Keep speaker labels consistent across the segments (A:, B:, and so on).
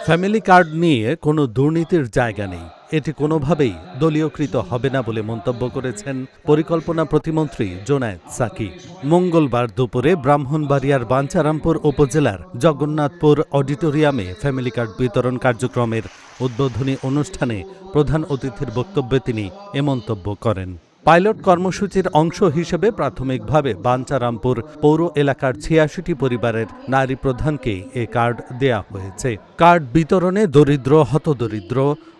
A: Family card নিয়ে কোনো দুর্নীতির জায়গা নেই, এটি কোনোভাবেই দলীয়কৃত হবে না বলে মন্তব্য করেছেন পরিকল্পনা প্রতিমন্ত্রী জোনায়েদ সাকি। মঙ্গলবার দুপুরে ব্রাহ্মণবাড়িয়ার বাঞ্ছারামপুর উপজেলার জগন্নাথপুর অডিটোরিয়ামে ফ্যামিলি কার্ড বিতরণ কার্যক্রমের উদ্বোধনী অনুষ্ঠানে প্রধান অতিথির বক্তব্যে তিনি এ মন্তব্য করেন। পাইলট কর্মসূচির অংশ হিসেবে প্রাথমিকভাবে বাঞ্ছারামপুর পৌর এলাকার ৮৬টি পরিবারের নারী প্রধানকে এ কার্ড দেয়া হয়েছে। কার্ড বিতরণে দরিদ্র, হতদরিদ্র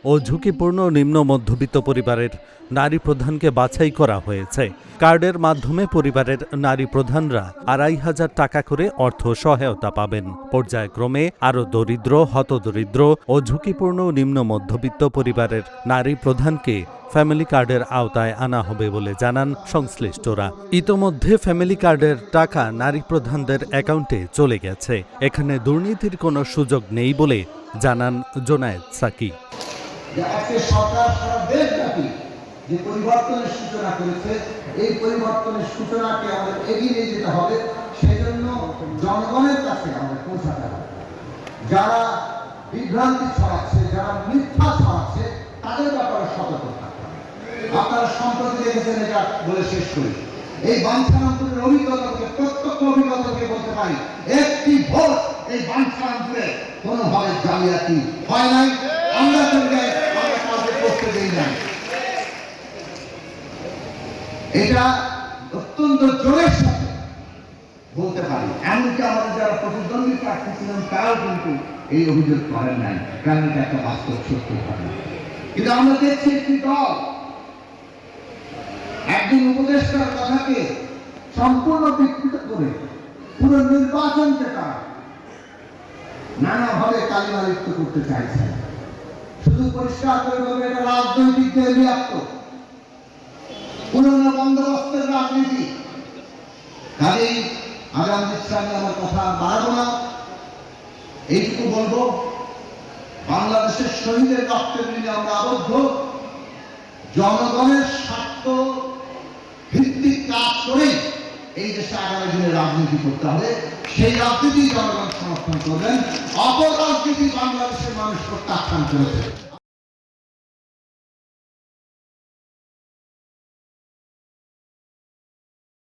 A: ও ঝুঁকিপূর্ণ নিম্ন মধ্যবিত্ত পরিবারের নারী প্রধানকে বাছাই করা হয়েছে। কার্ডের মাধ্যমে পরিবারের নারী প্রধানরা ২৫০০ টাকা করে অর্থ সহায়তা পাবেন। পর্যায়ক্রমে আরও দরিদ্র, হতদরিদ্র ও ঝুঁকিপূর্ণ নিম্ন মধ্যবিত্ত পরিবারের নারী প্রধানকে ফ্যামিলি কার্ডের আওতায় আনা হবে বলে জানান সংশ্লিষ্টরা। ইতোমধ্যে ফ্যামিলি কার্ডের টাকা নারী প্রধানদের অ্যাকাউন্টে চলে গেছে। এখানে দুর্নীতির কোনো সুযোগ নেই বলে জানান জোনায়েদ সাকি।
B: যে পরিবর্তনের সূচনা করেছে, এই পরিবর্তনের সূচনাকে আমাদের এগিয়ে নিয়ে যেতে হবে। সেজন্য জনগণের কাছে আমাদের পৌঁছাতে হবে। যারা বিভ্রান্তি ছড়াচ্ছে, যারা মিথ্যা ছড়াচ্ছে, তাদের ব্যাপারে সতর্ক থাকতে হবে। আপনারা সম্প্রতি দেখেছেন, এটা বলে শেষ করি, এই বাঞ্ছারামপুরের অভিজ্ঞতা থেকে, প্রত্যক্ষ অভিজ্ঞতা থেকে বলতে পারি, একটি ভোট এই বাঞ্ছারামপুরে কোনোভাবে জালিয়াতি হয় নাই। আমরা কাউকে করতে দিই নাই। এটা অত্যন্ত জোরের সাথে বলতে পারি। এমনকি আমাদের যারা প্রতিদ্বন্দ্বী প্রার্থী ছিলেন তারাও কিন্তু এই অভিযোগ করেন নাই, কারণ এটা একটা বাস্তব সত্য ঘটনা। কিন্তু আমরা দেখছি একটি দল একজন উপদেষ্টার কথাকে সম্পূর্ণ বিকৃত করে পুরো নির্বাচনকে তারা নানাভাবে কালিমালিপ্ত করতে চাইছেন। শুধু পরিষ্কার করে বলবে এটা রাজনৈতিক দেউলিয়াত্ম, পুরনো বন্দোবস্তের রাজনীতি। কাজেই আগাম দিচ্ছে, আমি আমার কথা বাড়াবো না, এইটুকু বলবো, বাংলাদেশের শহীদের রক্তের ঋণে আমরা আবদ্ধ। জনগণের স্বার্থ ভিত্তিক কাজ করে এই দেশে আগামী দিনে রাজনীতি করতে হবে। সেই রাজনীতি জনগণ সমর্থন করবেন, অপর রাজনীতি বাংলাদেশের মানুষ প্রত্যাখ্যান করেছে।